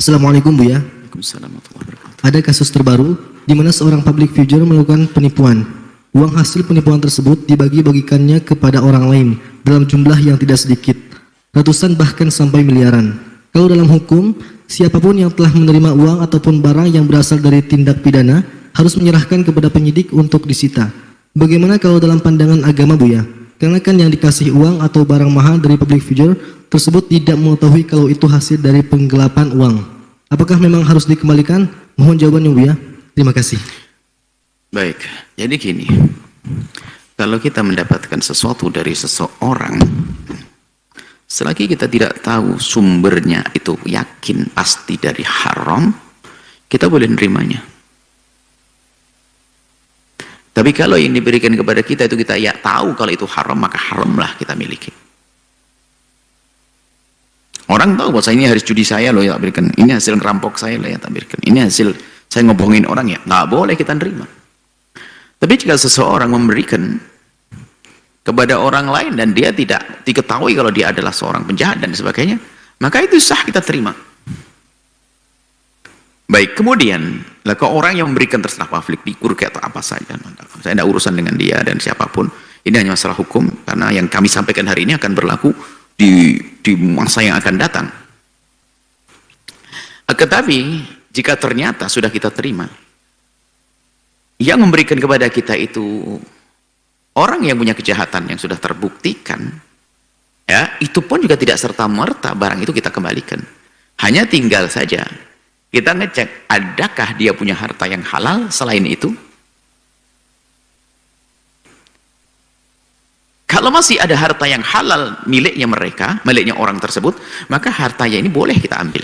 Assalamualaikum Buya. Waalaikumsalam warahmatullahi wabarakatuh. Ada kasus terbaru di mana seorang public figure melakukan penipuan. Uang hasil penipuan tersebut dibagi-bagikannya kepada orang lain dalam jumlah yang tidak sedikit, ratusan bahkan sampai miliaran. Kalau dalam hukum, siapapun yang telah menerima uang ataupun barang yang berasal dari tindak pidana harus menyerahkan kepada penyidik untuk disita. Bagaimana kalau dalam pandangan agama Buya? Karena kan yang dikasih uang atau barang mahal dari public figure tersebut tidak mengetahui kalau itu hasil dari penggelapan uang. Apakah memang harus dikembalikan? Mohon jawabannya Buya. Terima kasih. Baik, jadi gini, kalau kita mendapatkan sesuatu dari seseorang, selagi kita tidak tahu sumbernya itu yakin pasti dari haram, kita boleh nerimanya. Tapi kalau yang diberikan kepada kita itu kita ya tahu kalau itu haram, maka haramlah kita miliki. Orang tahu bahwa ini harus judi saya loh ya tak berikan, ini hasil ngerampok saya loh ya tak berikan, ini hasil saya ngebohongin orang ya, nggak boleh kita nerima. Tapi jika seseorang memberikan kepada orang lain dan dia tidak diketahui kalau dia adalah seorang penjahat dan sebagainya, maka itu sah kita terima. Baik, kemudian lah ke orang yang memberikan terserah publik figur atau apa saja, saya tidak urusan dengan dia dan siapapun. Ini hanya masalah hukum karena yang kami sampaikan hari ini akan berlaku di masa yang akan datang. Tetapi jika ternyata sudah kita terima, yang memberikan kepada kita itu orang yang punya kejahatan yang sudah terbuktikan, ya itu pun juga tidak serta-merta barang itu kita kembalikan. Hanya tinggal saja kita ngecek adakah dia punya harta yang halal selain itu. Kalau masih ada harta yang halal miliknya mereka, miliknya orang tersebut, maka hartanya ini boleh kita ambil.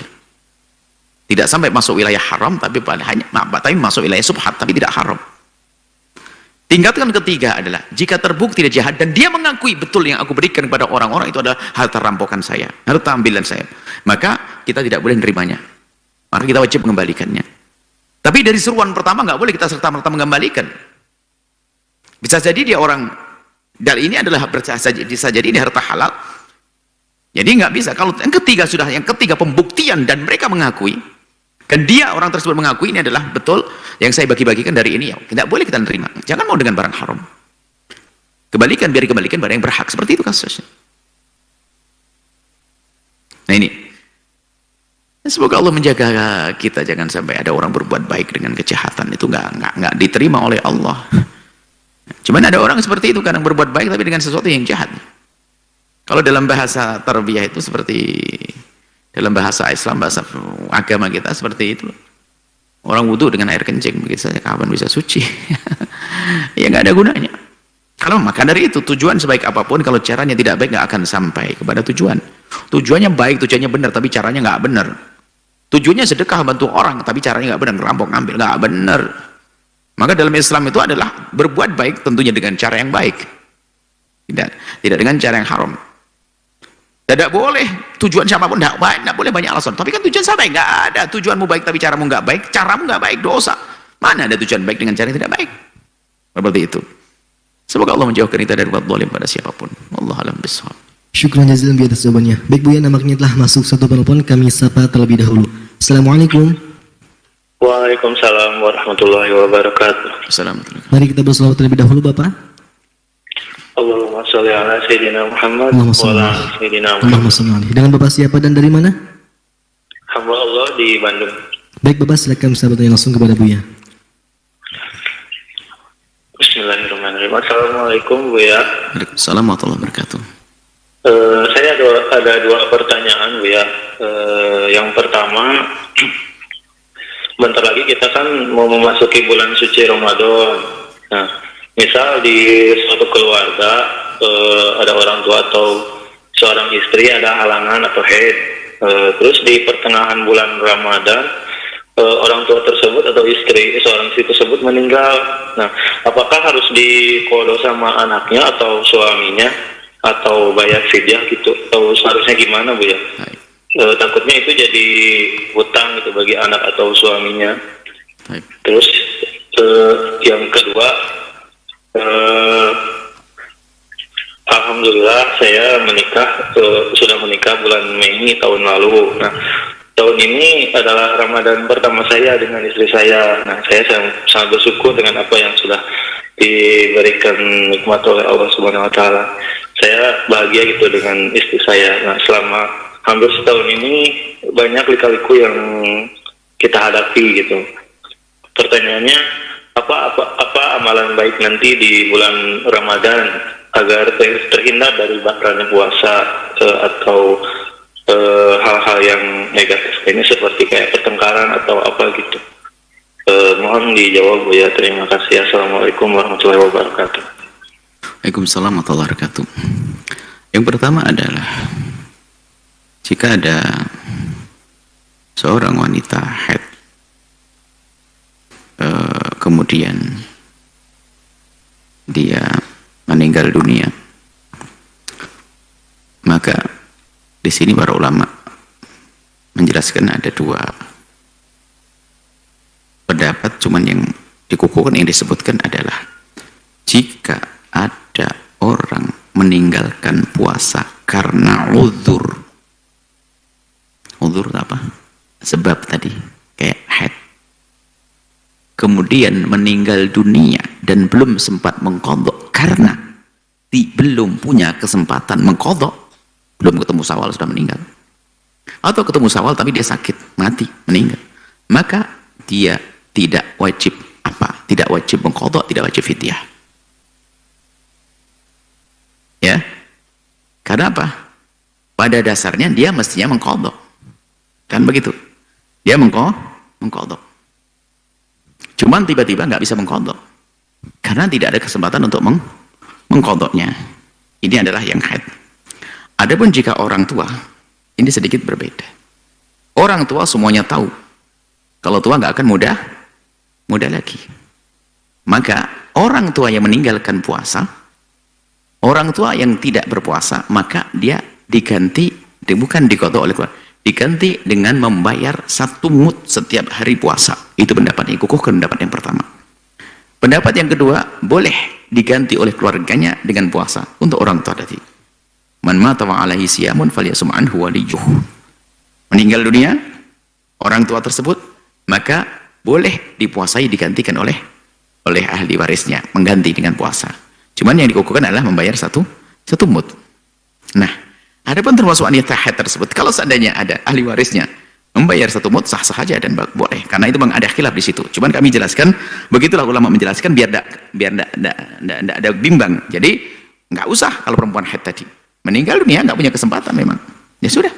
Tidak sampai masuk wilayah haram, tapi masuk wilayah subhat, tapi tidak haram. Tingkatan ketiga adalah, jika terbukti dia jahat, dan dia mengakui betul yang aku berikan kepada orang-orang itu adalah harta rampokan saya, harta ambilan saya, maka kita tidak boleh menerimanya. Maka kita wajib mengembalikannya. Tapi dari seruan pertama, nggak boleh kita serta-merta mengembalikan. Bisa jadi dia orang, dan ini adalah bisa jadi ini harta halal. Jadi nggak bisa. Kalau yang ketiga pembuktian dan mereka mengakui, kan dia orang tersebut mengakui ini adalah betul yang saya bagi-bagikan dari ini, ya tidak boleh kita terima. Jangan mau dengan barang haram. Kembalikan, biar dikembalikan barang yang berhak. Seperti itu kasusnya. Nah ini, semoga Allah menjaga kita jangan sampai ada orang berbuat baik dengan kejahatan. Itu nggak diterima oleh Allah. Cuman ada orang seperti itu kadang berbuat baik tapi dengan sesuatu yang jahat. Kalau dalam bahasa tarbiyah itu seperti dalam bahasa Islam, bahasa agama kita seperti itu. Orang wudhu dengan air kencing, begitu saja kapan bisa suci? Ya nggak ada gunanya. Kalau maka dari itu tujuan sebaik apapun, kalau caranya tidak baik nggak akan sampai kepada tujuan. Tujuannya baik, tujuannya benar, tapi caranya nggak benar. Tujuannya sedekah bantu orang, tapi caranya nggak benar, ngerampok ngambil nggak benar. Maka dalam Islam itu adalah berbuat baik tentunya dengan cara yang baik, tidak dengan cara yang haram. Tidak boleh tujuan siapapun tidak baik, tidak boleh banyak alasan. Tapi kan tujuan saya baik, nggak ada tujuanmu baik tapi caramu nggak baik, caramu nggak baik, dosa. Mana ada tujuan baik dengan cara yang tidak baik? Seperti itu. Semoga Allah menjauhkan kita dari berbuat zalim pada siapapun. Wallahu a'lam bishawab. Syukran jazilan atas jawabannya. Baik Buya, nampaknya telah masuk satu penelpon, kami sapa terlebih dahulu. Assalamualaikum. Waalaikumsalam warahmatullahi wabarakatuh. Assalamualaikum. Mari kita berselawat terlebih dahulu Bapak. Allahumma sholli ala Sayyidina Muhammad wa ala Sayyidina Allahumma Muhammad. sholli alaihi. Dengan Bapak siapa dan dari mana? Hamba Allah di Bandung. Baik Bapak, silakan bisa bertanya langsung kepada Buya. Bismillahirrahmanirrahim. Assalamualaikum Buya. Waalaikumsalam warahmatullahi wabarakatuh. Saya ada dua pertanyaan Buya. Yang pertama, bentar lagi kita kan mau memasuki bulan suci Ramadan. Nah, misal di suatu keluarga ada orang tua atau seorang istri ada halangan atau haid, terus di pertengahan bulan Ramadan orang tua tersebut atau seorang istri tersebut meninggal. Nah, apakah harus diqadha sama anaknya atau suaminya atau bayar fidyah gitu, atau seharusnya gimana Bu ya? Takutnya itu jadi hutang gitu bagi anak atau suaminya. Terus yang kedua, alhamdulillah saya sudah menikah bulan Mei tahun lalu. Nah, tahun ini adalah Ramadan pertama saya dengan istri saya. Nah, saya sangat bersyukur dengan apa yang sudah diberikan nikmat oleh Allah Subhanahu wa taala. Saya bahagia gitu dengan istri saya. Nah, selama hampir setahun ini banyak lika-liku yang kita hadapi gitu. Pertanyaannya, apa amalan baik nanti di bulan Ramadan agar terhindar dari batalnya puasa atau hal-hal yang negatif ini seperti kayak pertengkaran atau apa gitu. Mohon dijawab Bu ya. Terima kasih. Assalamualaikum warahmatullahi wabarakatuh. Waalaikumsalam warahmatullahi wabarakatuh. Yang pertama adalah jika ada seorang wanita haid kemudian dia meninggal dunia, maka di sini para ulama menjelaskan ada dua pendapat, cuman yang dikukuhkan, yang disebutkan adalah jika ada orang meninggalkan puasa karena uzur apa? Sebab tadi kayak haid, kemudian meninggal dunia dan belum sempat mengqadha karena belum punya kesempatan mengqadha, belum ketemu Syawal sudah meninggal, atau ketemu Syawal tapi dia sakit, mati, meninggal, maka dia tidak wajib apa? Tidak wajib mengqadha, tidak wajib fidyah. Ya. Karena apa? Pada dasarnya dia mestinya mengqadha. Kan begitu? Dia mengqadha. Cuman tiba-tiba nggak bisa mengqadha. Karena tidak ada kesempatan untuk mengqadhanya. Ini adalah yang haid. Adapun jika orang tua, ini sedikit berbeda. Orang tua semuanya tahu. Kalau tua nggak akan muda lagi. Maka orang tua yang meninggalkan puasa, orang tua yang tidak berpuasa, maka dia diganti, bukan diqadha oleh keluarga, diganti dengan membayar 1 mud setiap hari puasa. Itu pendapat yang kukuhkan, pendapat yang pertama. Pendapat yang kedua, boleh diganti oleh keluarganya dengan puasa untuk orang tua tadi. Man mata wa alaihi siyamun falyasum anhu waliyuh. Meninggal dunia orang tua tersebut, maka boleh dipuasai, digantikan oleh ahli warisnya, mengganti dengan puasa. Cuman yang dikukuhkan adalah membayar satu mud. Nah, adapun termasuk wanita haid tersebut, kalau seandainya ada ahli warisnya membayar 1 mud, sah-sah saja dan boleh, karena itu memang ada khilaf di situ. Cuman kami jelaskan, begitulah ulama menjelaskan biar tidak ada bimbang. Jadi nggak usah kalau perempuan haid tadi meninggal dunia nggak punya kesempatan, memang ya sudah,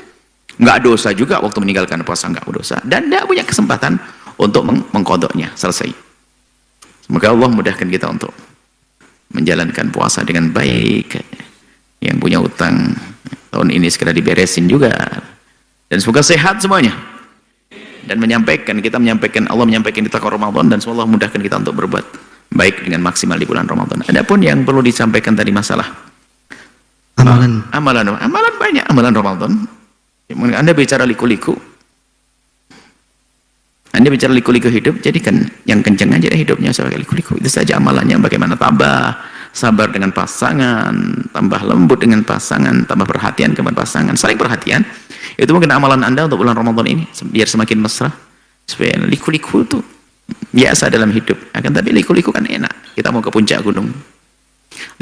nggak dosa juga waktu meninggalkan puasa, nggak dosa, dan nggak punya kesempatan untuk mengqadhanya, selesai. Semoga Allah mudahkan kita untuk menjalankan puasa dengan baik. Yang punya utang tahun ini segera diberesin juga, dan semoga sehat semuanya, dan Allah menyampaikan kita ke Ramadan, dan semoga Allah mudahkan kita untuk berbuat baik dengan maksimal di bulan Ramadan. Adapun yang perlu disampaikan tadi masalah amalan banyak, amalan Ramadan. Anda bicara liku-liku hidup, jadikan yang kencang aja hidupnya sebagai liku-liku. Itu saja amalannya. Bagaimana tambah sabar dengan pasangan, tambah lembut dengan pasangan, tambah perhatian kepada pasangan, saling perhatian. Itu mungkin amalan Anda untuk bulan Ramadan ini, biar semakin mesra. Supaya liku-liku itu biasa dalam hidup. Akan tapi liku-liku kan enak. Kita mau ke puncak gunung,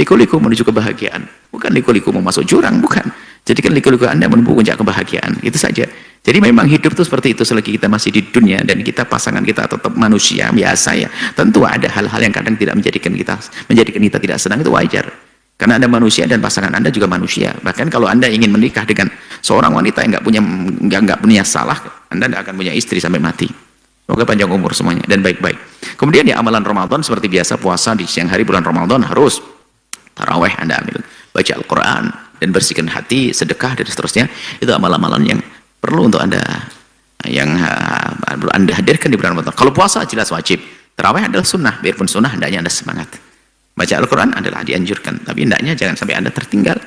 liku-liku menuju kebahagiaan, bukan liku-liku mau masuk jurang, bukan. Jadi kan liku-liku Anda menuju puncak kebahagiaan, itu saja. Jadi memang hidup itu seperti itu selagi kita masih di dunia dan pasangan kita tetap manusia biasa ya. Tentu ada hal-hal yang kadang tidak menjadikan kita tidak senang, itu wajar. Karena Anda manusia dan pasangan Anda juga manusia. Bahkan kalau Anda ingin menikah dengan seorang wanita yang nggak punya salah, Anda tidak akan punya istri sampai mati. Semoga panjang umur semuanya dan baik-baik. Kemudian ya amalan Ramadan seperti biasa, puasa di siang hari bulan Ramadan harus taraweh Anda ambil, baca Al-Quran dan bersihkan hati, sedekah dan seterusnya. Itu amalan-amalan yang perlu untuk Anda hadirkan di bulan Ramadan. Kalau puasa jelas wajib, taraweh adalah sunnah, biarpun sunnah hendaknya Anda semangat. Baca Al-Quran adalah dianjurkan, tapi hendaknya jangan sampai Anda tertinggal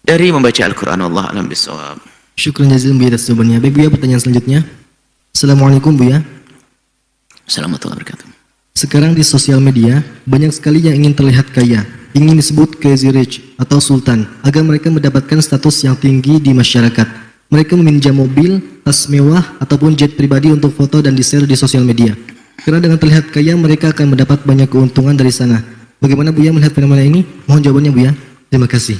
dari membaca Al-Quran. Wallahu a'lam bishawab. Syukran jazilan Buya atas jawabannya. Baik Buya, pertanyaan selanjutnya. Assalamualaikum Buya. Assalamualaikum warahmatullahi wabarakatuh. Sekarang di sosial media banyak sekali yang ingin terlihat kaya, ingin disebut crazy rich atau sultan agar mereka mendapatkan status yang tinggi di masyarakat. Mereka meminjam mobil, tas mewah, ataupun jet pribadi untuk foto dan di-share di sosial media. Karena dengan terlihat kaya, mereka akan mendapat banyak keuntungan dari sana. Bagaimana Buya melihat fenomena ini? Mohon jawabannya Buya. Terima kasih.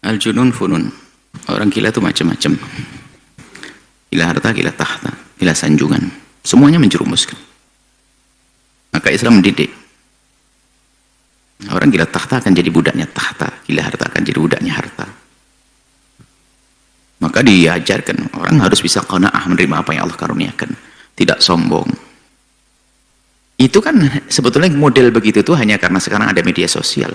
Al-junun funun. Orang gila itu macam-macam. Gila harta, gila tahta, gila sanjungan. Semuanya menjerumuskan. Maka Islam mendidik. Orang gila tahta akan jadi budaknya tahta. Gila harta akan jadi budaknya harta. Maka diajarkan orang harus bisa qanaah menerima apa yang Allah karuniakan, tidak sombong. Itu kan sebetulnya model begitu itu hanya karena sekarang ada media sosial.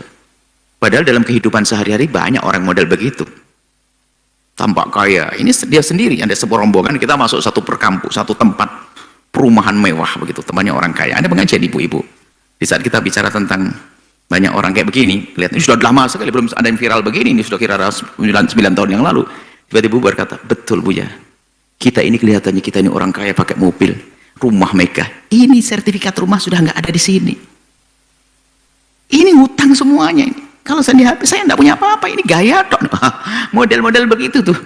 Padahal dalam kehidupan sehari-hari banyak orang model begitu. Tampak kaya, ini dia sendiri, ada sebuah rombongan, kita masuk satu perkampus, satu tempat perumahan mewah begitu, temannya orang kaya. Ada pengajian ibu-ibu. Di saat kita bicara tentang banyak orang kayak begini, lihat ini sudah lama sekali belum ada yang viral begini, ini sudah kira 9 tahun yang lalu. Tiba-tiba berkata, betul Buya, kita ini kelihatannya kita ini orang kaya pakai mobil, rumah megah. Ini sertifikat rumah sudah nggak ada di sini. Ini hutang semuanya ini. Kalau saya di HP saya nggak punya apa-apa, ini gaya dok. Model-model begitu tuh.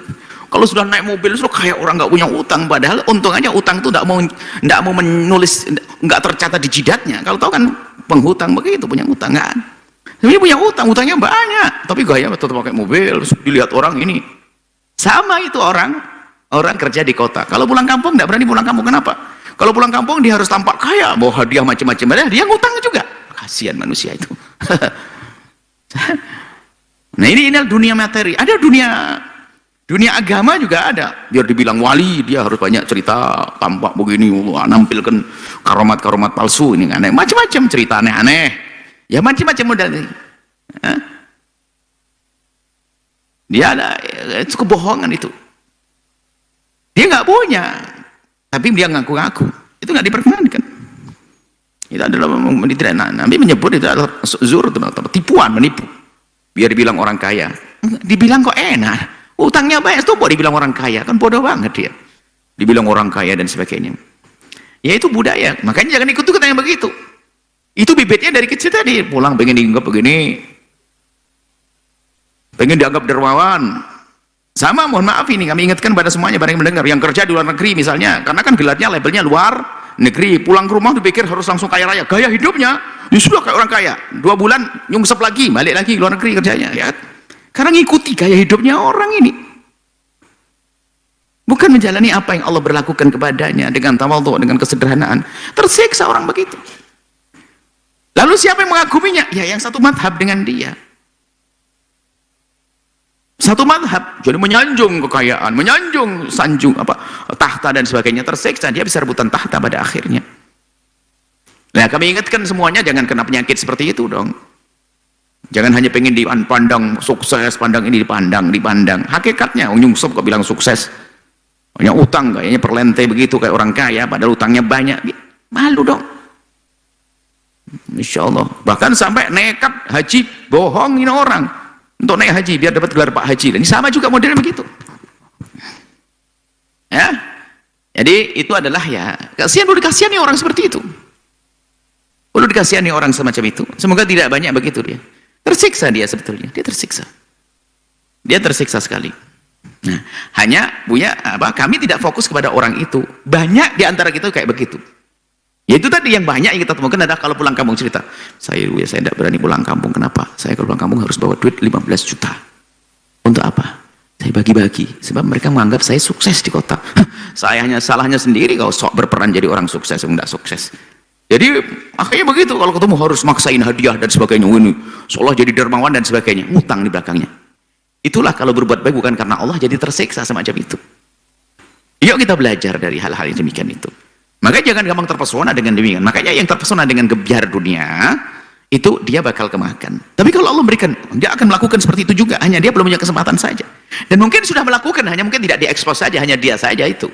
Kalau sudah naik mobil sudah kayak orang nggak punya utang, padahal untung aja utang tuh nggak mau menulis, nggak tercatat di jidatnya. Kalau tahu kan penghutang begitu punya utang kan. Tapi punya utang, utangnya banyak, tapi gaya tetap pakai mobil. Dilihat orang ini. Sama itu orang kerja di kota. Kalau pulang kampung tidak berani pulang kampung. Kenapa? Kalau pulang kampung dia harus tampak kaya, bawa hadiah macam-macam. Dia ngutang juga. Kasihan manusia itu. Nah ini dunia materi. Ada dunia agama juga ada. Biar dibilang wali, dia harus banyak cerita, tampak begini, nampilkan karomat-karomat palsu ini aneh. Macam-macam cerita aneh-aneh. Ya macam-macam model ini. Dia ada itu kebohongan itu. Dia nggak punya, tapi dia ngaku-ngaku. Itu nggak diperkenankan. Itu adalah Nabi menyebut itu adalah zur, tipuan, menipu. Biar dibilang orang kaya. Dibilang kok enak. Utangnya banyak, itu kok dibilang orang kaya. Kan bodoh banget dia. Dibilang orang kaya dan sebagainya. Ya itu budaya. Makanya jangan ikut-ikut yang begitu. Itu bibitnya dari kecil tadi. Pulang pengen dianggap begini. Pengen dianggap dermawan. Sama, mohon maaf ini kami ingatkan pada semuanya barang mendengar yang kerja di luar negeri misalnya, karena kan gelarnya labelnya luar negeri, pulang ke rumah dipikir harus langsung kaya raya, gaya hidupnya ya sudah kayak orang kaya, 2 bulan nyungsep lagi, balik lagi luar negeri kerjanya, ya. Karena ngikuti gaya hidupnya orang ini, bukan menjalani apa yang Allah berlakukan kepadanya dengan tawadhu, dengan kesederhanaan. Tersiksa orang begitu. Lalu siapa yang mengaguminya? Ya yang satu madhab dengan dia. Satu madhab, jadi menyanjung kekayaan, menyanjung sanjung tahta dan sebagainya, tersiksa, dia bisa rebutan tahta pada akhirnya. Nah kami ingatkan semuanya jangan kena penyakit seperti itu dong. Jangan hanya pengen dipandang sukses, pandang ini dipandang. Hakikatnya nyungsep kok bilang sukses, punya utang kayaknya perlente begitu kayak orang kaya, padahal utangnya banyak, malu dong. Insya Allah, bahkan sampai nekat haji, bohongin orang untuk naik haji biar dapat gelar Pak Haji. Ini sama juga modelnya begitu. Ya. Jadi itu adalah ya, kasihan, perlu dikasihani orang seperti itu. Perlu dikasihani orang semacam itu. Semoga tidak banyak begitu dia. Tersiksa dia sebetulnya, dia tersiksa. Dia tersiksa sekali. Nah, hanya Buya kami tidak fokus kepada orang itu. Banyak di antara kita kayak begitu. Ya itu tadi yang banyak yang kita temukan adalah kalau pulang kampung cerita, saya tidak berani pulang kampung. Kenapa? Saya kalau pulang kampung harus bawa duit 15 juta. Untuk apa? Saya bagi-bagi. Sebab mereka menganggap saya sukses di kota. Salahnya sendiri kalau sok berperan jadi orang sukses, enggak sukses. Jadi akhirnya begitu, kalau ketemu harus maksain hadiah dan sebagainya. Ini seolah jadi dermawan dan sebagainya. Utang di belakangnya. Itulah kalau berbuat baik bukan karena Allah jadi tersiksa semacam itu. Yuk kita belajar dari hal-hal yang demikian itu. Makanya jangan gampang terpesona dengan demikian. Makanya yang terpesona dengan gebyar dunia itu dia bakal kemakan. Tapi kalau Allah berikan, dia akan melakukan seperti itu juga. Hanya dia belum punya kesempatan saja. Dan mungkin sudah melakukan, hanya mungkin tidak diekspos saja, hanya dia saja itu.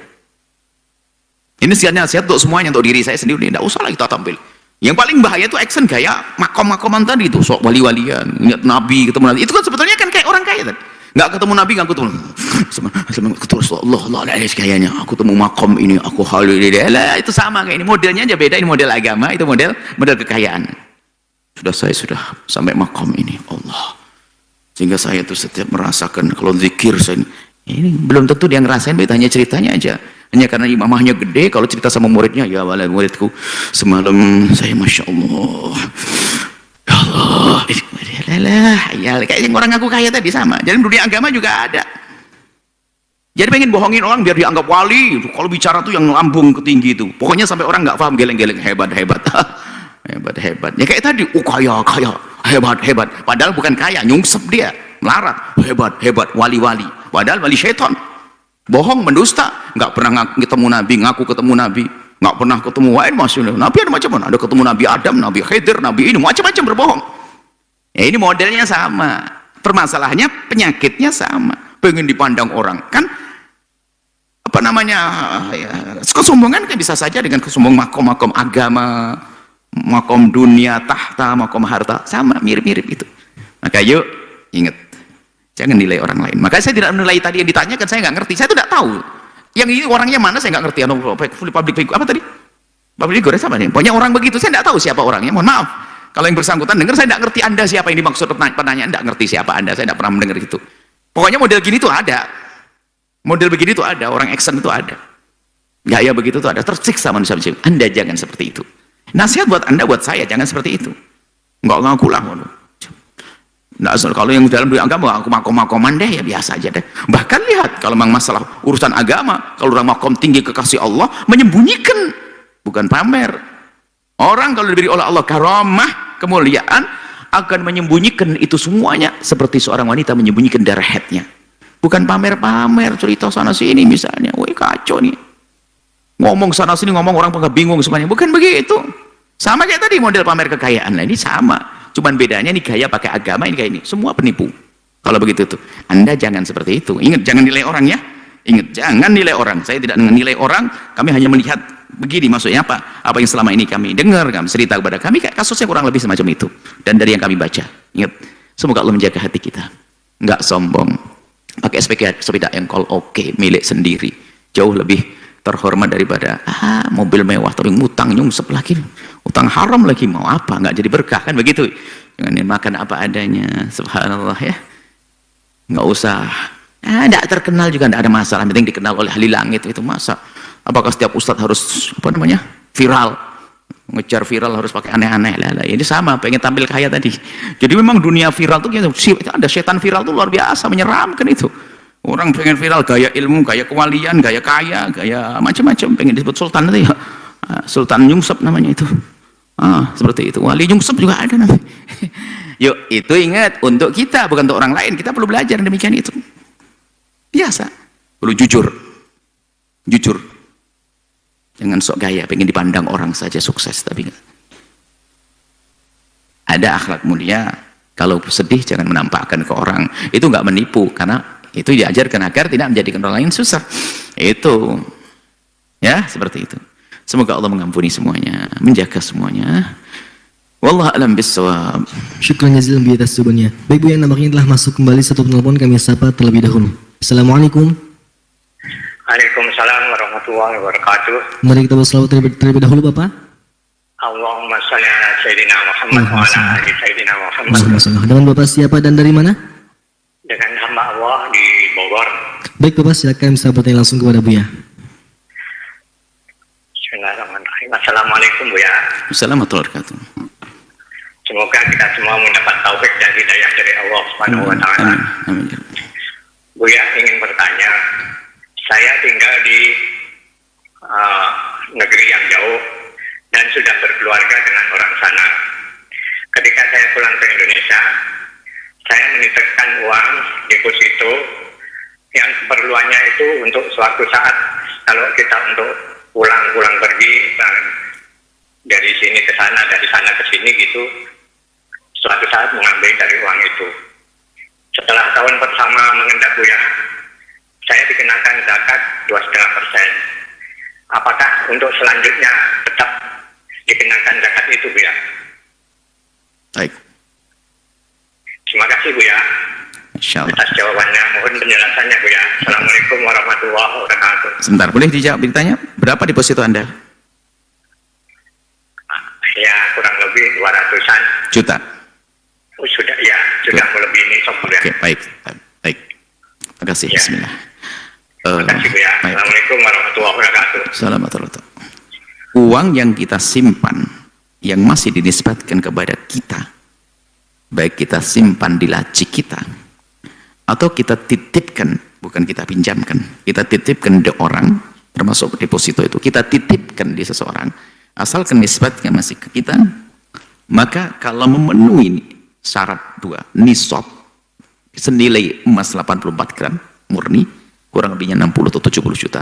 Ini nasihat untuk semuanya, untuk diri saya sendiri. Tidak usah lah kita tampil. Yang paling bahaya itu action gaya makom-makoman tadi itu, sok wali-walian, ingat Nabi, ketemu Nabi. Itu kan sebetulnya kan kayak orang kaya kan. Nggak ketemu Nabi, nggak ketemu Rasulullah, kayaknya aku ketemu makom ini, aku halilillah, itu sama kayak ini, modelnya aja beda. Ini model agama, itu model kekayaan. Saya sudah sampai makom ini, Allah, sehingga saya itu setiap merasakan kalau zikir saya Ini belum tentu dia ngerasain, begitu hanya ceritanya aja. Hanya karena imamahnya gede, kalau cerita sama muridnya, ya wala muridku semalam saya Masya Allah, ya Allah, ya kayak orang ngaku kaya tadi sama. Jadi dunia agama juga ada. Jadi pengen bohongin orang biar dianggap wali. Kalau bicara tuh yang lambung ketinggi itu. Pokoknya sampai orang nggak paham, geleng-geleng, hebat. Hebat. Ya kayak tadi, kaya, hebat. Padahal bukan kaya, nyungsep dia, melarat, hebat, wali. Padahal wali syaitan. Bohong, mendusta, nggak pernah ketemu Nabi, ngaku ketemu Nabi, nggak pernah ketemu wain maksudnya. Nabi ada macam-macam, ada ketemu Nabi Adam, Nabi Khidir, Nabi ini macam-macam berbohong. Ya ini modelnya sama. Permasalahannya penyakitnya sama. Pengen dipandang orang kan, apa namanya, ya, kesombongan kan bisa saja dengan kesombongan makom agama, makom dunia, tahta, makom harta, sama mirip-mirip itu. Maka yuk ingat, jangan nilai orang lain. Maka saya tidak menilai tadi yang ditanyakan, saya nggak ngerti, saya tuh tidak tahu yang ini orangnya mana, saya nggak ngerti. Public figure apa tadi, public figure sama nih, pokoknya orang begitu saya tidak tahu siapa orangnya. Mohon maaf kalau yang bersangkutan dengar, saya tidak ngerti Anda siapa yang dimaksud pertanyaan, tidak ngerti siapa Anda, saya tidak pernah mendengar itu. Pokoknya model gini tuh ada, model begini tuh ada, orang action itu ada, gaya begitu tuh ada, tersiksa manusia. Anda jangan seperti itu. Nasihat buat Anda, buat saya, jangan seperti itu. Nggak ngaku lah. Nggak, kalau yang dalam dunia agama, aku makom-makoman deh, ya biasa aja deh. Bahkan lihat, kalau memang masalah urusan agama, kalau orang makom tinggi kekasih Allah, menyembunyikan, bukan pamer. Orang kalau diberi oleh Allah karamah, kemuliaan, akan menyembunyikan itu semuanya, seperti seorang wanita menyembunyikan darah headnya. Bukan pamer-pamer, cerita sana sini misalnya, woi kacau nih. Ngomong sana sini, ngomong orang pada bingung semuanya. Bukan begitu. Sama kayak tadi model pamer kekayaan. Nah, ini sama. Cuman bedanya nih gaya pakai agama, ini kayak ini. Semua penipu. Kalau begitu tuh. Anda jangan seperti itu. Ingat, jangan nilai orang ya. Ingat, jangan nilai orang. Saya tidak menilai orang. Kami hanya melihat begini maksudnya apa. Apa yang selama ini kami dengar, kami cerita kepada kami, kayak kasusnya kurang lebih semacam itu. Dan dari yang kami baca. Ingat, semoga Allah menjaga hati kita. Nggak sombong. Pakai sepeda yang oke, milik sendiri. Jauh lebih terhormat daripada mobil mewah tapi ngutang nyungsep lagi, utang haram lagi, mau apa, nggak jadi berkah kan begitu. Jangan makan apa adanya, subhanallah ya, nggak usah tidak terkenal juga tidak ada masalah, penting dikenal oleh ahli langit. Itu masa apakah setiap ustadz harus apa namanya viral, ngejar viral harus pakai aneh-aneh lah. Ini sama, pengen tampil kaya tadi. Jadi memang dunia viral tuh ada setan viral tuh luar biasa, menyeramkan itu. Orang pengen viral, gaya ilmu, gaya kewalian, gaya kaya, gaya macam-macam, pengen disebut sultan itu ya. Sultan nyungsep namanya itu. Seperti itu. Wali nyungsep juga ada namanya. Yuk, itu ingat, untuk kita, bukan untuk orang lain. Kita perlu belajar demikian itu. Biasa. Perlu jujur. Jujur. Jangan sok gaya, pengen dipandang orang saja sukses, tapi enggak. Ada akhlak mulia, kalau sedih jangan menampakkan ke orang. Itu enggak menipu, karena itu diajarkan agar tidak menjadikan orang lain susah. Itu ya, seperti itu. Semoga Allah mengampuni semuanya, menjaga semuanya. Wallahu a'lam bissawab. Syukran jazilan bi atas jawabannya. Baik Bu, yang nampaknya telah masuk kembali satu penelpon, kami sapa terlebih dahulu. Assalamualaikum. Waalaikumsalam warahmatullahi wabarakatuh. Mari kita berselawat terlebih dahulu Bapak. Allahumma shalli ala Sayyidina Muhammad wa ala ali Sayyidina Muhammad. Dengan Bapak siapa dan dari mana? Dengan hamba Allah di Bogor. Baik Bapak, silakan bisa bertanya langsung kepada Buya. Bismillahirrahmanirrahim. Assalamualaikum Buya. Assalamualaikum warahmatullahi wabarakatuh. Semoga kita semua mendapat taufik dan hidayah dari Allah Subhanahu wa taala. Amin. Buya ingin bertanya, saya tinggal di negeri yang jauh dan sudah berkeluarga dengan orang sana. Ketika saya pulang ke Indonesia, saya menitipkan uang deposito yang keperluannya itu untuk suatu saat kalau kita untuk pulang pergi dari sini ke sana, dari sana ke sini gitu, suatu saat mengambil dari uang itu. Setelah tahun pertama mengendap Buya, saya dikenakan zakat 2,5%. Apakah untuk selanjutnya tetap dikenakan zakat itu Buya? Baik. Terima kasih Buya atas jawabannya. Mohon penjelasannya Buya. Assalamualaikum warahmatullahi wabarakatuh. Sebentar, boleh ditanya berapa deposito Anda? Ya kurang lebih 200-an Juta. sudah melebihi ini Sob Buya. Oke, baik. Terima kasih. Ya. Bismillah. Terima kasih Buya. Baik. Assalamualaikum warahmatullahi wabarakatuh. Assalamualaikum. Uang yang kita simpan, yang masih dinisbatkan kepada kita, baik kita simpan di laci kita, atau kita titipkan, bukan kita pinjamkan, kita titipkan di orang, termasuk deposito itu, kita titipkan di seseorang, asalkan nisbatnya masih ke kita, maka kalau memenuhi syarat dua, nisab, senilai emas 84 gram, murni, kurang lebihnya 60 atau 70 juta,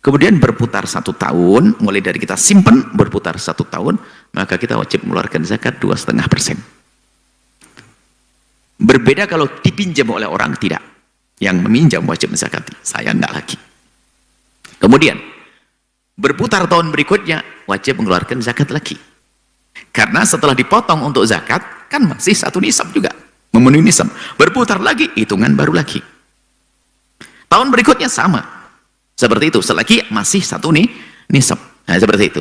kemudian berputar 1 tahun, mulai dari kita simpan berputar 1 tahun, maka kita wajib mengeluarkan zakat 2,5%. Berbeda kalau dipinjam oleh orang, tidak. Yang meminjam wajib menzakati, saya enggak lagi. Kemudian berputar tahun berikutnya wajib mengeluarkan zakat lagi, karena setelah dipotong untuk zakat kan masih 1 nisab juga, memenuhi nisab. Berputar lagi, hitungan baru lagi. Tahun berikutnya sama seperti itu, selagi masih 1 nisab. Nah, seperti itu.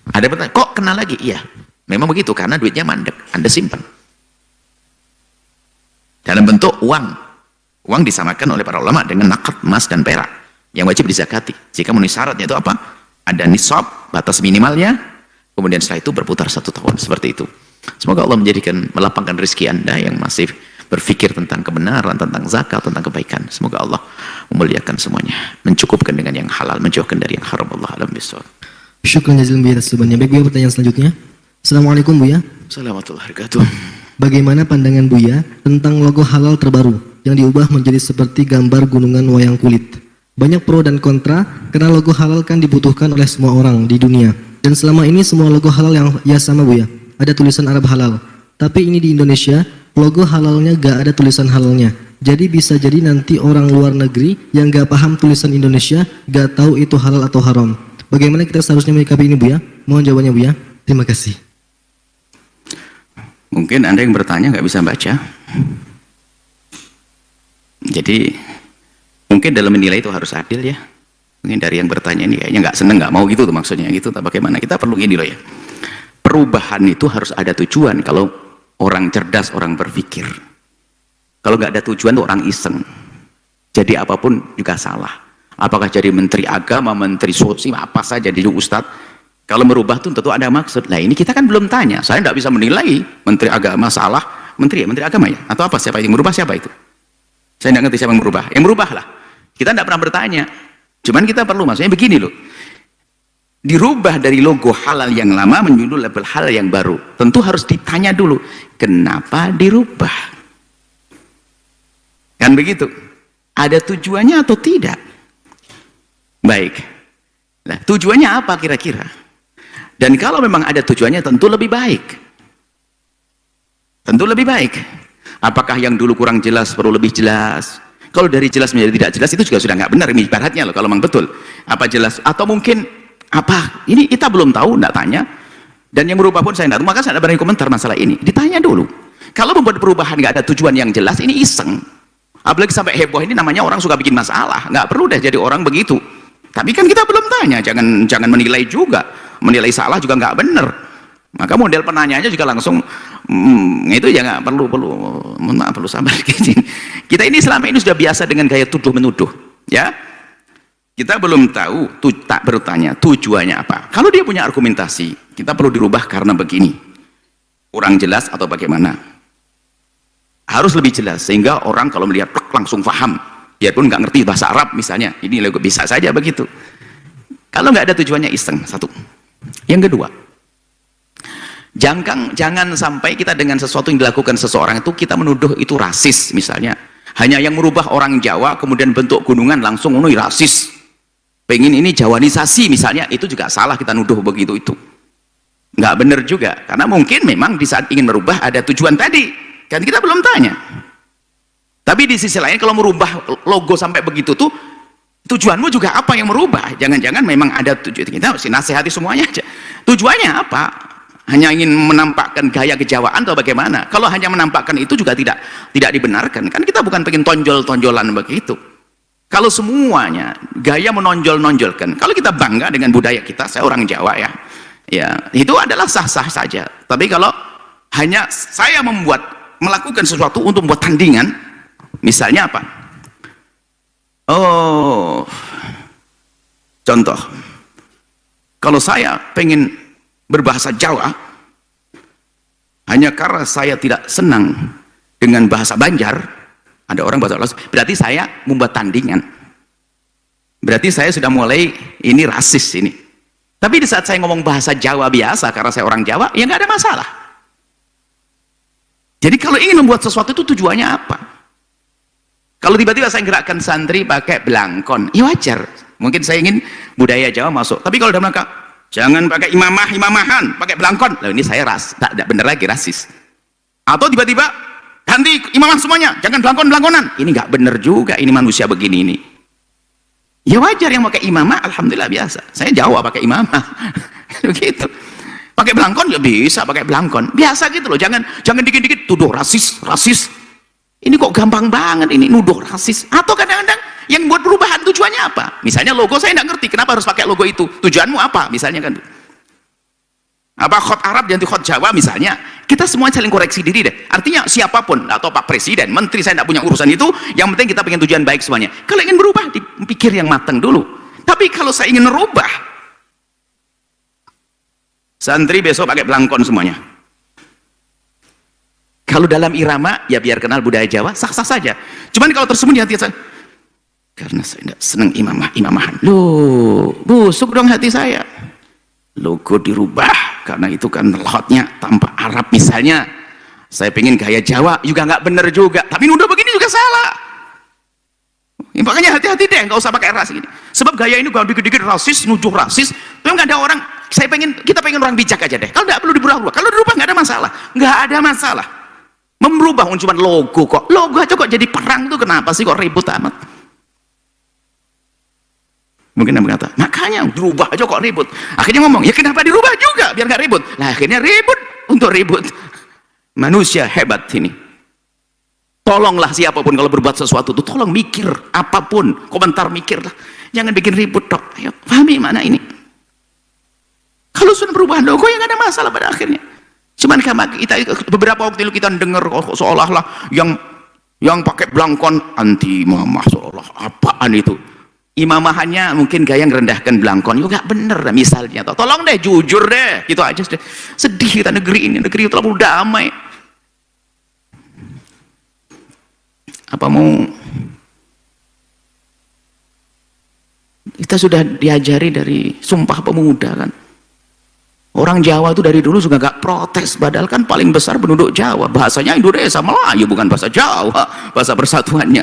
Ada pertanyaan, kok kena lagi? Iya, memang begitu, karena duitnya mandek, Anda simpan dalam bentuk uang. Uang disamakan oleh para ulama dengan nakad emas dan perak yang wajib dizakati. Jika memenuhi syaratnya itu apa? Ada nisab, batas minimalnya, kemudian setelah itu berputar 1 tahun, seperti itu. Semoga Allah menjadikan, melapangkan rezeki Anda yang masih berpikir tentang kebenaran, tentang zakat, tentang kebaikan. Semoga Allah memuliakan semuanya, mencukupkan dengan yang halal, menjauhkan dari yang haram. Allah alam bisawab. Syukran jazilan Buya atas jawabannya. Baik Buya, pertanyaan selanjutnya. Assalamualaikum Buya. Assalamualaikum warahmatullahi wabarakatuh. Bagaimana pandangan Buya tentang logo halal terbaru yang diubah menjadi seperti gambar gunungan wayang kulit? Banyak pro dan kontra karena logo halal kan dibutuhkan oleh semua orang di dunia. Dan selama ini semua logo halal yang ya sama Buya, ada tulisan Arab halal. Tapi ini di Indonesia, logo halalnya gak ada tulisan halalnya. Jadi bisa jadi nanti orang luar negeri yang gak paham tulisan Indonesia gak tahu itu halal atau haram. Bagaimana kita seharusnya menyikapi ini Buya? Mohon jawabannya Buya. Terima kasih. Mungkin Anda yang bertanya nggak bisa baca. Jadi mungkin dalam menilai itu harus adil ya. Mungkin dari yang bertanya ini kayaknya nggak seneng, nggak mau gitu tuh maksudnya gitu. Tapi bagaimana? Kita perlu gini loh ya. Perubahan itu harus ada tujuan. Kalau orang cerdas, orang berpikir. Kalau nggak ada tujuan tuh orang iseng. Jadi apapun juga salah. Apakah jadi menteri agama, menteri sosial, apa saja jadi ustadz. Kalau merubah itu tentu ada maksud. Nah ini kita kan belum tanya. Saya tidak bisa menilai menteri agama salah. Menteri agama ya? Atau apa? Siapa yang merubah? Siapa itu? Saya tidak ngerti siapa yang merubah. Yang merubah lah. Kita tidak pernah bertanya. Cuman kita perlu, maksudnya begini loh. Dirubah dari logo halal yang lama menuju label halal yang baru. Tentu harus ditanya dulu. Kenapa dirubah? Kan begitu. Ada tujuannya atau tidak? Baik. Nah, tujuannya apa kira-kira? Dan kalau memang ada tujuannya tentu lebih baik. Tentu lebih baik. Apakah yang dulu kurang jelas perlu lebih jelas? Kalau dari jelas menjadi tidak jelas itu juga sudah nggak benar ini ibaratnya loh, kalau memang betul. Apa jelas? Atau mungkin apa? Ini kita belum tahu, nggak tanya. Dan yang merubah pun saya nggak tahu, maka saya nggak berani komentar masalah ini. Ditanya dulu. Kalau membuat perubahan nggak ada tujuan yang jelas, ini iseng. Apalagi sampai heboh, ini namanya orang suka bikin masalah. Nggak perlu deh jadi orang begitu. Tapi kan kita belum tanya, jangan menilai juga. Menilai salah juga nggak benar. Maka model penanyanya juga langsung itu ya nggak perlu perlu sabar. Kita ini selama ini sudah biasa dengan gaya tuduh menuduh, ya. Kita belum tahu, tak bertanya tujuannya apa. Kalau dia punya argumentasi, kita perlu dirubah karena begini, kurang jelas atau bagaimana. Harus lebih jelas sehingga orang kalau melihat langsung paham. Biarpun nggak ngerti bahasa Arab misalnya, ini bisa saja begitu. Kalau nggak ada tujuannya iseng, satu. Yang kedua, jangan sampai kita dengan sesuatu yang dilakukan seseorang itu kita menuduh itu rasis misalnya. Hanya yang merubah orang Jawa kemudian bentuk gunungan langsung rasis. Pengen ini Jawanisasi misalnya, itu juga salah kita nuduh begitu itu. Nggak benar juga, karena mungkin memang di saat ingin merubah ada tujuan tadi, kan kita belum tanya. Tapi di sisi lain kalau merubah logo sampai begitu tuh, tujuanmu juga apa yang merubah? Jangan-jangan memang ada tujuan. Kita harus nasihati semuanya aja. Tujuannya apa? Hanya ingin menampakkan gaya kejawaan atau bagaimana? Kalau hanya menampakkan itu juga tidak dibenarkan. Kan kita bukan pengen tonjol-tonjolan begitu. Kalau semuanya gaya menonjol-nonjolkan, kalau kita bangga dengan budaya kita, saya orang Jawa ya, itu adalah sah-sah saja. Tapi kalau hanya saya melakukan sesuatu untuk membuat tandingan, misalnya apa? Oh, contoh, kalau saya pengen berbahasa Jawa, hanya karena saya tidak senang dengan bahasa Banjar, ada orang bahasa Jawa, berarti saya membuat tandingan. Berarti saya sudah mulai ini rasis ini. Tapi di saat saya ngomong bahasa Jawa biasa, karena saya orang Jawa, ya nggak ada masalah. Jadi kalau ingin membuat sesuatu itu tujuannya apa? Kalau tiba-tiba saya gerakkan santri pakai belangkon, ya wajar. Mungkin saya ingin budaya Jawa masuk. Tapi kalau dalam rangka jangan pakai imamahan, pakai belangkon, lah ini saya tak bener lagi rasis. Atau tiba-tiba ganti imamah semuanya, jangan belangkonan. Ini nggak bener juga. Ini manusia begini ini. Ya wajar yang pakai imamah, alhamdulillah biasa. Saya Jawa pakai imamah, begitu. Pakai belangkon ya bisa pakai belangkon, biasa gitu loh. Jangan dikit-dikit tuduh rasis. Ini kok gampang banget ini nuduh rasis. Atau kadang-kadang yang buat perubahan tujuannya apa? Misalnya logo saya nggak ngerti kenapa harus pakai logo itu. Tujuanmu apa? Misalnya kan. Apa khot Arab ganti khot Jawa misalnya. Kita semua saling koreksi diri deh. Artinya siapapun atau Pak Presiden, Menteri, saya tidak punya urusan itu. Yang penting kita pengen tujuan baik semuanya. Kalau ingin berubah, dipikir yang matang dulu. Tapi kalau saya ingin merubah, santri besok pakai belangkon semuanya. Kalau dalam irama, ya biar kenal budaya Jawa, sah-sah saja. Cuman kalau tersembunyi hati saya, karena saya tidak senang imamahan. Loh, busuk dong hati saya. Logo dirubah, karena itu kan lotnya tanpa Arab misalnya. Saya pengen gaya Jawa, juga nggak bener juga. Tapi nuduh begini juga salah. Ya, makanya hati-hati deh, nggak usah pakai ras ini. Sebab gaya ini kalau dikit-dikit rasis, nuduh rasis. Tapi nggak ada orang, kita pengen orang bijak aja deh. Kalau nggak perlu dirubah, kalau dirubah nggak ada masalah. Nggak ada masalah. Merubah cuma logo kok. Logo aja kok jadi perang tuh kenapa sih kok ribut amat? Mungkin dia berkata, makanya dirubah aja kok ribut. Akhirnya ngomong, ya kenapa dirubah juga biar nggak ribut? Nah akhirnya ribut untuk ribut. Manusia hebat ini. Tolonglah siapapun kalau berbuat sesuatu itu tolong mikir apapun, komentar mikirlah. Jangan bikin ribut dok. Ayo pahami mana ini. Kalau sudah perubahan logo ya nggak ada masalah pada akhirnya. Cuman kita beberapa waktu itu kita dengar seolah-olah yang pakai belangkon anti mamah, seolah apaan itu. Imamahannya mungkin gaya ngerendahkan belangkon, itu nggak bener misalnya. Tolong deh jujur deh, gitu aja sudah. Sedih kita negeri ini, negeri terlalu damai. Apa mau kita sudah diajari dari Sumpah Pemuda kan? Orang Jawa itu dari dulu juga gak protes, padahal kan paling besar penduduk Jawa. Bahasanya Indonesia, Melayu, bukan bahasa Jawa, bahasa persatuannya.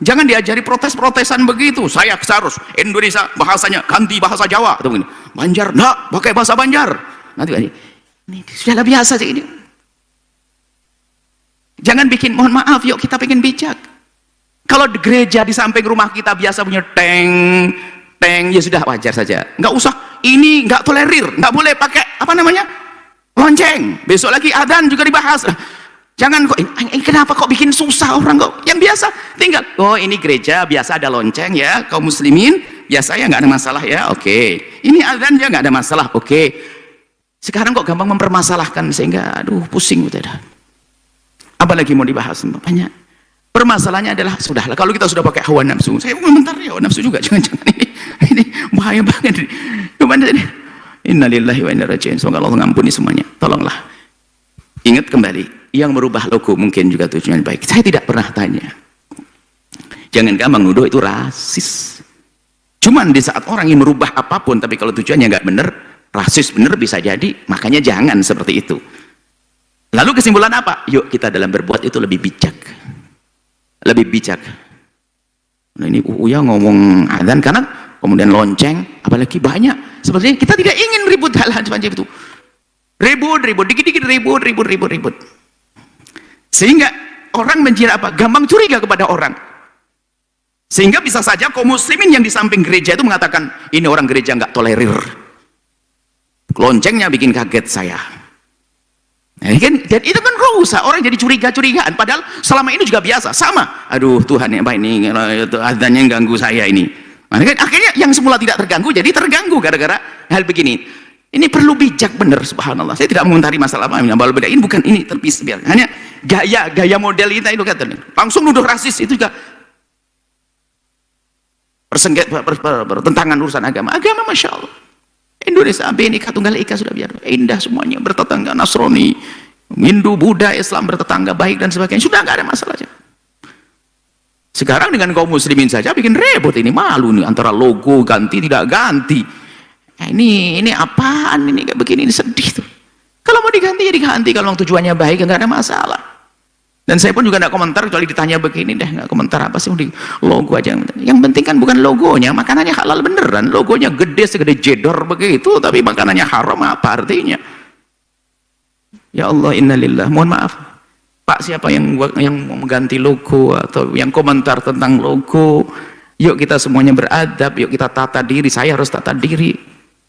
Jangan diajari protes-protesan begitu. Saya harus Indonesia bahasanya ganti bahasa Jawa atau begini. Banjar, enggak, pakai bahasa Banjar. Nanti ini sudah biasa sih ini. Jangan bikin, mohon maaf, yuk kita pengen bijak. Kalau di gereja di samping rumah kita biasa punya teng, ya sudah wajar saja. Nggak usah, ini nggak tolerir, nggak boleh pakai apa namanya lonceng. Besok lagi adzan juga dibahas. Jangan kok, kenapa kok bikin susah orang kok? Yang biasa tinggal, oh ini gereja biasa ada lonceng ya, kaum muslimin biasa ya nggak ada masalah ya, oke. Ini adzan ya nggak ada masalah, oke. Sekarang kok gampang mempermasalahkan sehingga aduh pusing gitu dah. Apalagi mau dibahas banyak. Permasalahannya adalah sudahlah kalau kita sudah pakai hawa nafsu. Saya komentar ya hawa nafsu juga, jangan-jangan ini bahaya banget. Innalillahi wa inna ilaihi raji'un. Semoga Allah mengampuni semuanya. Tolonglah ingat kembali, yang merubah logo mungkin juga tujuannya baik. Saya tidak pernah tanya. Jangan gampang nuduh itu rasis. Cuman di saat orang yang merubah apapun, tapi kalau tujuannya nggak benar, rasis benar bisa jadi. Makanya jangan seperti itu. Lalu kesimpulan apa? Yuk kita dalam berbuat itu lebih bijak. Lebih bijak. Nah ini Uya ngomong adzan karena kemudian lonceng, apalagi banyak. Sepertinya kita tidak ingin ribut hal-hal seperti itu. Ribut, dikit-dikit ribut. Sehingga orang menjadi apa? Gampang curiga kepada orang. Sehingga bisa saja kaum muslimin yang di samping gereja itu mengatakan, ini orang gereja nggak tolerir. Loncengnya bikin kaget saya. Nah, dan itu kan rusak, orang jadi curiga-curigaan, padahal selama ini juga biasa, sama. Aduh Tuhan ya, apa ini, adzannya ganggu saya ini. Nah, akhirnya yang semula tidak terganggu, jadi terganggu gara-gara hal begini. Ini perlu bijak benar, subhanallah. Saya tidak mengomentari masalah apa, ini bukan ini terpisah, hanya gaya model kita itu katanya. Langsung nuduh rasis itu juga. bertentangan urusan agama. Agama Masya Allah. Indonesia Bhinneka Tunggal Ika sudah biar indah semuanya, bertetangga Nasrani, Hindu, Buddha, Islam bertetangga baik dan sebagainya, sudah nggak ada masalahnya. Sekarang dengan kaum muslimin saja bikin ribut, ini malu nih antara logo ganti tidak ganti. Ini apaan ini kayak begini, ini sedih tuh. Kalau mau diganti ya diganti, kalau tujuannya baik nggak ada masalah. Dan saya pun juga nggak komentar kecuali ditanya begini deh, nggak komentar apa sih, logo aja. Yang penting kan bukan logonya, makanannya halal beneran. Logonya gede segede jedor begitu, tapi makanannya haram, apa artinya? Ya Allah, innalillah. Mohon maaf Pak, siapa yang mau mengganti logo atau yang komentar tentang logo, yuk kita semuanya beradab, yuk kita tata diri. Saya harus tata diri,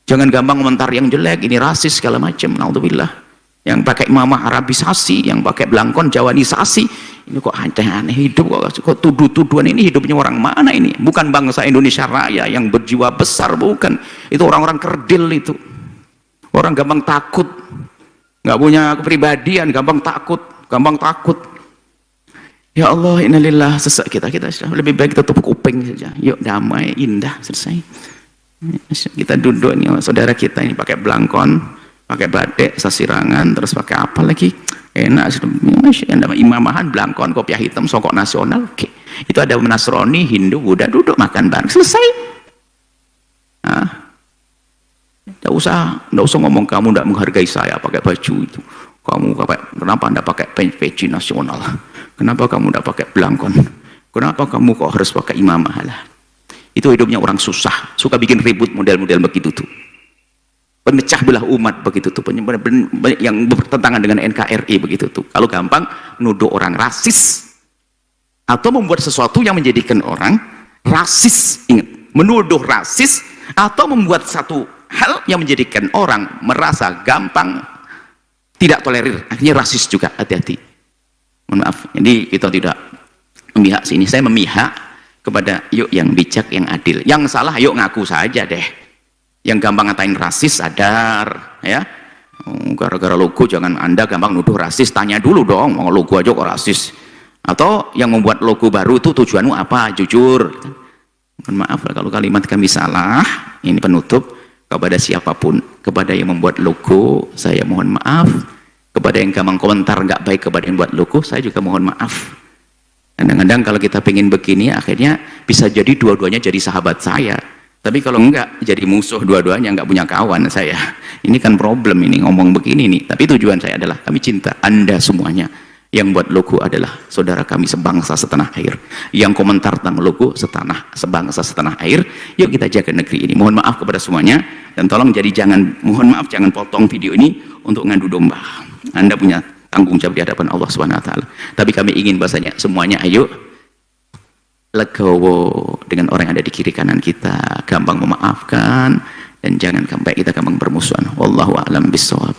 jangan gampang komentar yang jelek, ini rasis segala macam, naudzubillah. Yang pakai imamah Arabisasi, yang pakai belangkon Jawanisasi, ini kok aneh-aneh hidup, kok tuduh-tuduhan, ini hidupnya orang mana ini? Bukan bangsa Indonesia Raya yang berjiwa besar, bukan. Itu orang-orang kerdil itu, orang gampang takut, nggak punya kepribadian, gampang takut. Ya Allah, innalillah, sesak kita sudah lebih baik kita tutup kuping saja. Yuk damai, indah, selesai. Kita duduk nih, saudara kita ini pakai belangkon, pakai batik, sasirangan, terus pakai apa lagi? Enak, sudah imamahan, belangkon, kopiah hitam, sokok nasional. Oke. Itu ada Nasrani, Hindu, Buddha, duduk makan bareng, selesai. Nggak usah ngomong kamu nggak menghargai saya pakai baju itu. Kenapa Anda pakai peci nasional? Kenapa kamu tidak pakai belangkon? Kenapa kamu kok harus pakai imamah? Itu hidupnya orang susah, suka bikin ribut model-model begitu tuh. Pemecah belah umat begitu tuh, yang bertentangan dengan NKRI begitu tuh. Kalau gampang nuduh orang rasis atau membuat sesuatu yang menjadikan orang rasis. Ingat, menuduh rasis atau membuat satu hal yang menjadikan orang merasa gampang tidak tolerir, akhirnya rasis juga. Hati-hati, mohon maaf. Jadi kita tidak memihak sini, saya memihak kepada yuk yang bijak, yang adil. Yang salah yuk ngaku saja deh. Yang gampang ngatain rasis, sadar ya, gara-gara logo jangan Anda gampang nuduh rasis, tanya dulu dong, mau logo aja kok rasis. Atau yang membuat logo baru itu tujuanmu apa, jujur. Mohon maaf kalau kalimat kami salah, ini penutup. Kepada siapapun, kepada yang membuat logo, saya mohon maaf. Kepada yang gampang komentar nggak baik kepada yang buat logo, saya juga mohon maaf. Kadang-kadang kalau kita pengen begini, akhirnya bisa jadi dua-duanya jadi sahabat saya. Tapi kalau enggak, jadi musuh dua-duanya, nggak punya kawan saya. Ini kan problem ini, ngomong begini nih. Tapi tujuan saya adalah, kami cinta Anda semuanya. Yang buat logo adalah saudara kami sebangsa setanah air. Yang komentar tentang logo sebangsa setanah air. Yuk kita jaga negeri ini. Mohon maaf kepada semuanya, dan tolong mohon maaf jangan potong video ini untuk ngadu domba. Anda punya tanggung jawab di hadapan Allah SWT. Tapi kami ingin bahasanya semuanya ayo legowo dengan orang yang ada di kiri kanan kita, gampang memaafkan, dan jangan sampai kita gampang bermusuhan. Wallahu a'lam bishawab.